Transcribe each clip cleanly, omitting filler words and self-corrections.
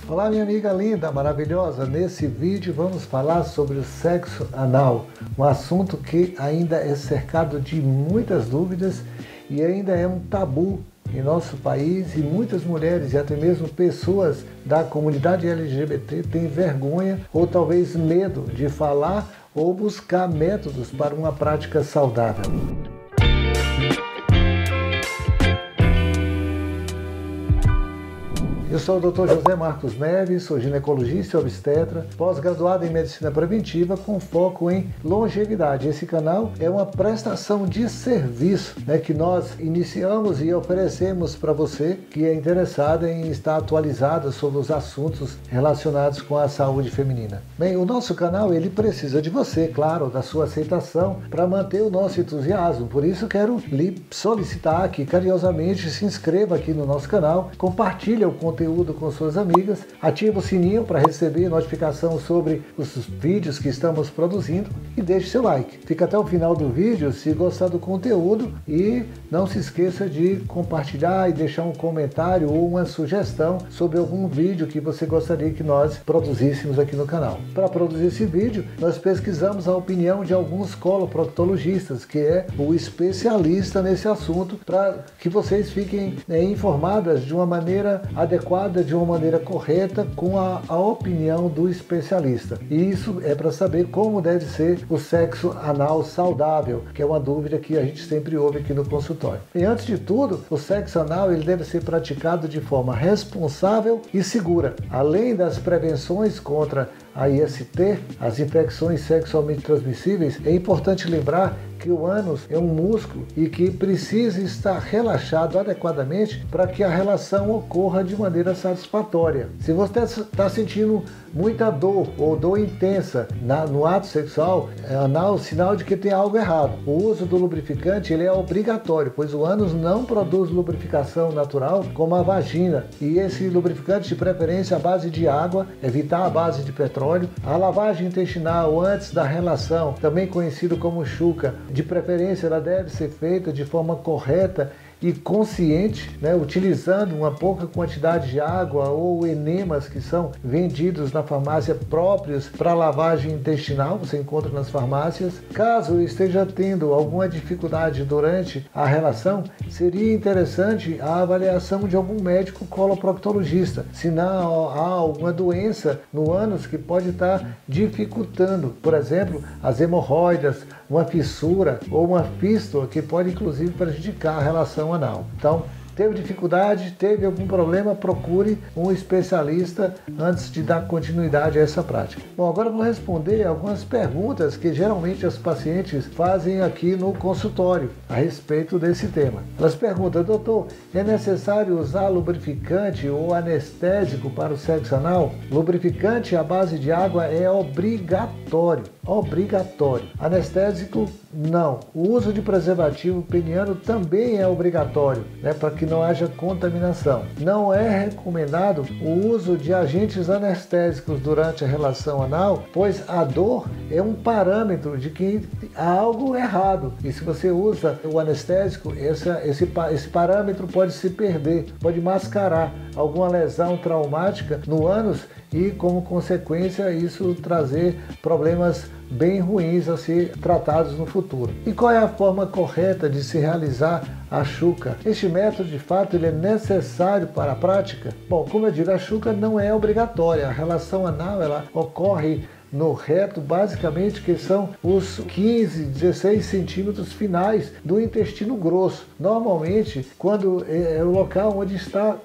Olá, minha amiga linda, maravilhosa. Nesse vídeo vamos falar sobre o sexo anal, um assunto que ainda é cercado de muitas dúvidas e ainda é um tabu em nosso país, e muitas mulheres e até mesmo pessoas da comunidade LGBT têm vergonha ou talvez medo de falar ou buscar métodos para uma prática saudável. Eu sou o Dr. José Marcos Neves, sou ginecologista e obstetra, pós-graduado em medicina preventiva com foco em longevidade. Esse canal é uma prestação de serviço, que nós iniciamos e oferecemos para você que é interessado em estar atualizado sobre os assuntos relacionados com a saúde feminina. Bem, o nosso canal ele precisa de você, claro, da sua aceitação para manter o nosso entusiasmo. Por isso quero lhe solicitar que carinhosamente se inscreva aqui no nosso canal, compartilhe o conteúdo com suas amigas, ative o sininho para receber notificação sobre os vídeos que estamos produzindo e deixe seu like. Fica até o final do vídeo se gostar do conteúdo e não se esqueça de compartilhar e deixar um comentário ou uma sugestão sobre algum vídeo que você gostaria que nós produzíssemos aqui no canal. Para produzir esse vídeo, nós pesquisamos a opinião de alguns coloproctologistas, que é o especialista nesse assunto, para que vocês fiquem informadas de uma maneira adequada, de uma maneira correta, com a opinião do especialista. E isso é para saber como deve ser o sexo anal saudável, que é uma dúvida que a gente sempre ouve aqui no consultório. E antes de tudo, o sexo anal ele deve ser praticado de forma responsável e segura. Além das prevenções contra a IST, as infecções sexualmente transmissíveis, é importante lembrar que o ânus é um músculo e que precisa estar relaxado adequadamente para que a relação ocorra de maneira satisfatória. Se você está sentindo muita dor ou dor intensa no ato sexual anal, sinal de que tem algo errado. O uso do lubrificante ele é obrigatório, pois o ânus não produz lubrificação natural como a vagina, e esse lubrificante de preferência à base de água, evitar a base de petróleo. A lavagem intestinal antes da relação, também conhecido como chuca, de preferência ela deve ser feita de forma correta e consciente, utilizando uma pouca quantidade de água ou enemas que são vendidos na farmácia próprios para lavagem intestinal, você encontra nas farmácias. Caso esteja tendo alguma dificuldade durante a relação, seria interessante a avaliação de algum médico coloproctologista, se não há alguma doença no ânus que pode estar dificultando, por exemplo, as hemorroidas, uma fissura ou uma fístula que pode inclusive prejudicar a relação anal. Então, teve dificuldade, teve algum problema, procure um especialista antes de dar continuidade a essa prática. Bom, agora eu vou responder algumas perguntas que geralmente as pacientes fazem aqui no consultório a respeito desse tema. Elas perguntam: doutor, é necessário usar lubrificante ou anestésico para o sexo anal? Lubrificante à base de água é obrigatório. Obrigatório. Anestésico, não. O uso de preservativo peniano também é obrigatório, para que não haja contaminação. Não é recomendado o uso de agentes anestésicos durante a relação anal, pois a dor é um parâmetro de que há algo errado. E se você usa o anestésico, esse parâmetro pode se perder, pode mascarar alguma lesão traumática no ânus e, como consequência, isso trazer problemas bem ruins a ser tratados no futuro. E qual é a forma correta de se realizar a chuca? Este método, de fato, ele é necessário para a prática? Bom, como eu digo, a chuca não é obrigatória. A relação anal ela ocorre no reto, basicamente, que são os 15, 16 centímetros finais do intestino grosso. Normalmente, quando é o local onde está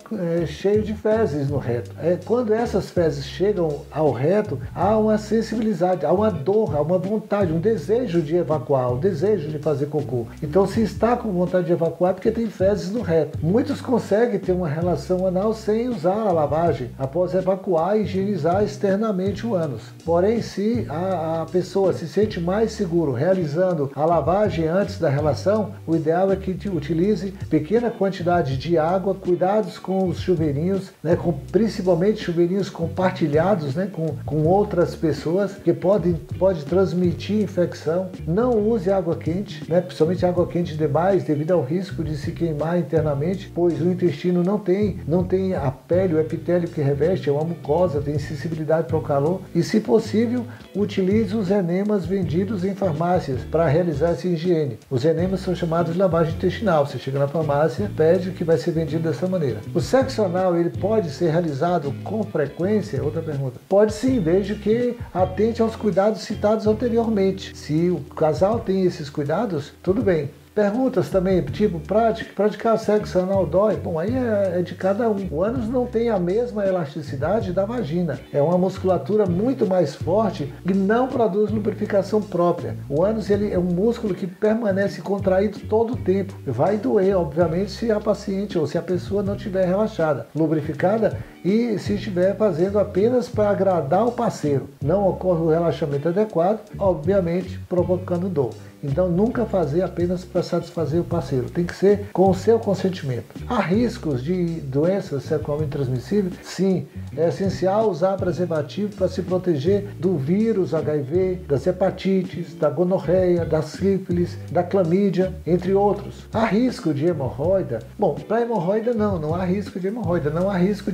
cheio de fezes no reto. Quando essas fezes chegam ao reto, há uma sensibilidade, há uma dor, há uma vontade, um desejo de evacuar, um desejo de fazer cocô. Então, se está com vontade de evacuar, é porque tem fezes no reto. Muitos conseguem ter uma relação anal sem usar a lavagem, após evacuar e higienizar externamente o ânus. Porém, Porém, se a pessoa se sente mais seguro realizando a lavagem antes da relação, o ideal é que utilize pequena quantidade de água, cuidados com os chuveirinhos, né, principalmente chuveirinhos compartilhados, né, com outras pessoas, que pode transmitir infecção. Não use água quente, né, principalmente água quente demais, devido ao risco de se queimar internamente, pois o intestino não tem a pele, o epitélio que reveste, é uma mucosa, tem sensibilidade para o calor. E, se possível, utilize os enemas vendidos em farmácias para realizar essa higiene. Os enemas são chamados de lavagem intestinal. Você chega na farmácia, pede, que vai ser vendido dessa maneira. O sexo anal, ele pode ser realizado com frequência? Outra pergunta. Pode sim, desde que atente aos cuidados citados anteriormente. Se o casal tem esses cuidados, tudo bem. Perguntas também, tipo, praticar sexo anal dói? Bom, aí é de cada um. O ânus não tem a mesma elasticidade da vagina. É uma musculatura muito mais forte e não produz lubrificação própria. O ânus, ele é um músculo que permanece contraído todo o tempo. Vai doer, obviamente, se a paciente ou se a pessoa não estiver relaxada, lubrificada, e se estiver fazendo apenas para agradar o parceiro. Não ocorre o relaxamento adequado, obviamente provocando dor. Então, nunca fazer apenas para satisfazer o parceiro. Tem que ser com o seu consentimento. Há riscos de doenças sexualmente transmissíveis? Sim. É essencial usar preservativo para se proteger do vírus HIV, das hepatites, da gonorreia, da sífilis, da clamídia, entre outros. Há risco de hemorroida? Bom, para hemorroida não há risco de hemorroida. Não há risco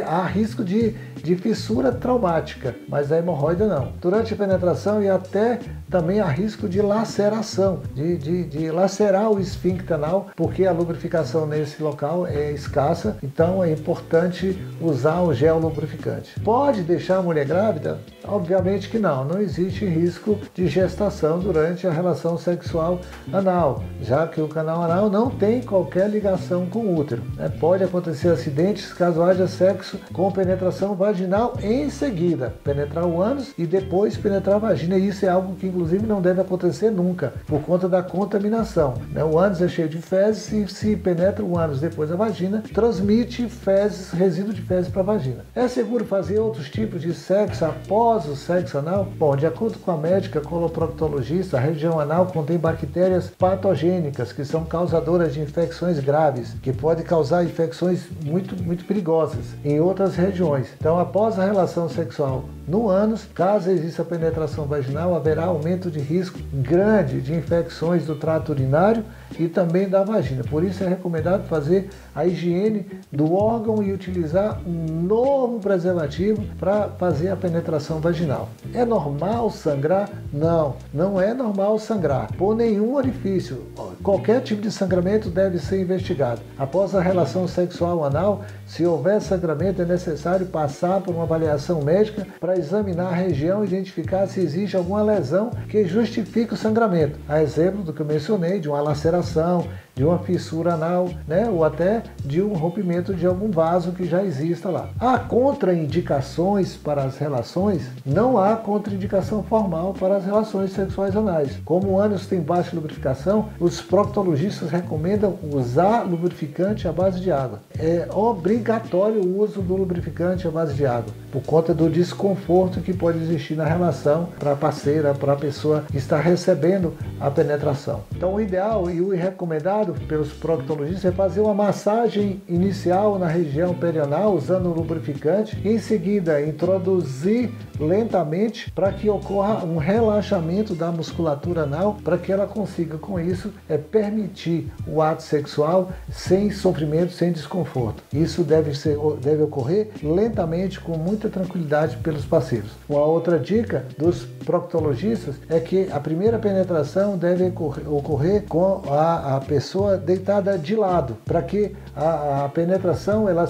há risco de fissura traumática, mas a hemorroida não. Durante a penetração e até também há risco de laceração, de lacerar o esfíncter anal, porque a lubrificação nesse local é escassa, então é importante usar o gel lubrificante. Pode deixar a mulher grávida? Obviamente que não existe risco de gestação durante a relação sexual anal, já que o canal anal não tem qualquer ligação com o útero. Pode acontecer acidentes caso haja sexo com penetração vaginal em seguida, penetrar o ânus e depois penetrar a vagina. E isso é algo que inclusive não deve acontecer nunca, por conta da contaminação. O ânus é cheio de fezes e se penetra o ânus depois a vagina, transmite fezes, resíduo de fezes para a vagina. É seguro fazer outros tipos de sexo após o sexo anal? Bom, de acordo com a médica coloproctologista, a região anal contém bactérias patogênicas que são causadoras de infecções graves, que podem causar infecções muito perigosas em outras regiões. Então, após a relação sexual no ânus, caso exista penetração vaginal, haverá aumento de risco grande de infecções do trato urinário e também da vagina. Por isso é recomendado fazer a higiene do órgão e utilizar um novo preservativo para fazer a penetração vaginal. É normal sangrar? Não é normal sangrar por nenhum orifício. Qualquer tipo de sangramento deve ser investigado. Após a relação sexual anal, se houver sangramento, é necessário passar por uma avaliação médica para examinar a região e identificar se existe alguma lesão que justifique o sangramento. A exemplo do que eu mencionei, de uma laceração, de uma fissura anal, ou até de um rompimento de algum vaso que já exista lá. Há contraindicações para as relações? Não há contraindicação formal para as relações sexuais anais. Como o ânus tem baixa lubrificação, os proctologistas recomendam usar lubrificante à base de água. É obrigatório o uso do lubrificante à base de água, por conta do desconforto que pode existir na relação para a parceira, para a pessoa que está recebendo a penetração. Então, o ideal e o recomendado pelos proctologistas é fazer uma massagem inicial na região perianal usando um lubrificante, em seguida introduzir lentamente para que ocorra um relaxamento da musculatura anal, para que ela consiga com isso permitir o ato sexual sem sofrimento, sem desconforto. Isso deve ocorrer lentamente, com muita tranquilidade pelos parceiros. Uma outra dica dos proctologistas é que a primeira penetração deve ocorrer com a pessoa deitada de lado, para que a penetração ela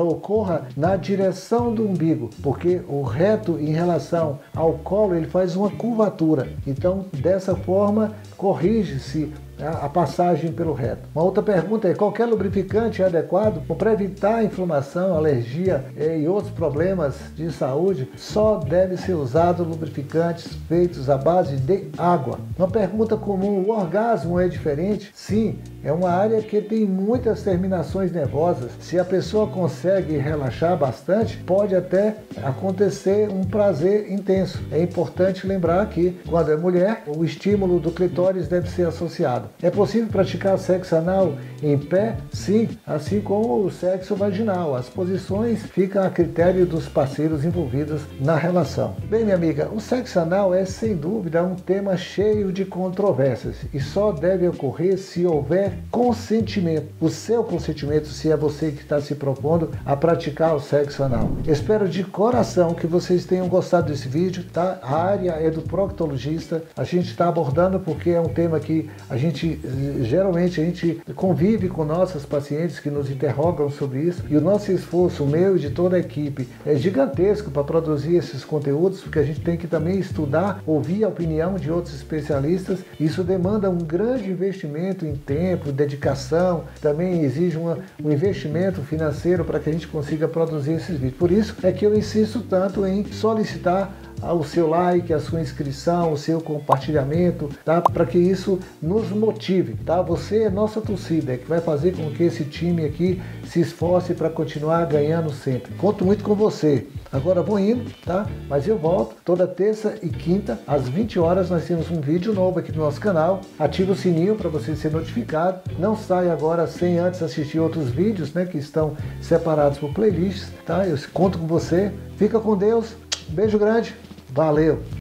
ocorra na direção do umbigo, porque o reto em relação ao colo ele faz uma curvatura. Então, dessa forma, corrige-se a passagem pelo reto. Uma outra pergunta é: qualquer lubrificante é adequado para evitar inflamação, alergia e outros problemas de saúde? Só deve ser usado lubrificantes feitos à base de água. Uma pergunta comum: o orgasmo é diferente? Sim, é uma área que tem muitas terminações nervosas. Se a pessoa consegue relaxar bastante, pode até acontecer um prazer intenso. É importante lembrar que, quando é mulher, o estímulo do clitóris deve ser associado. É possível praticar sexo anal em pé? Sim, assim como o sexo vaginal. As posições ficam a critério dos parceiros envolvidos na relação. Bem, minha amiga, o sexo anal é sem dúvida um tema cheio de controvérsias e só deve ocorrer se houver consentimento. O seu consentimento, se é você que está se propondo a praticar o sexo anal. Espero de coração que vocês tenham gostado desse vídeo, tá? A área é do proctologista. A gente está abordando porque é um tema que geralmente a gente convive com nossas pacientes que nos interrogam sobre isso, e o nosso esforço, o meu e de toda a equipe, é gigantesco para produzir esses conteúdos, porque a gente tem que também estudar, ouvir a opinião de outros especialistas. Isso demanda um grande investimento em tempo, dedicação, também exige um investimento financeiro para que a gente consiga produzir esses vídeos. Por isso é que eu insisto tanto em solicitar o seu like, a sua inscrição, o seu compartilhamento, tá? Para que isso nos motive, tá? Você é nossa torcida, é que vai fazer com que esse time aqui se esforce para continuar ganhando sempre. Conto muito com você. Agora vou indo, tá? Mas eu volto toda terça e quinta, às 20 horas, nós temos um vídeo novo aqui no nosso canal. Ative o sininho para você ser notificado. Não saia agora sem antes assistir outros vídeos, né? Que estão separados por playlists, tá? Eu conto com você. Fica com Deus. Beijo grande. Valeu!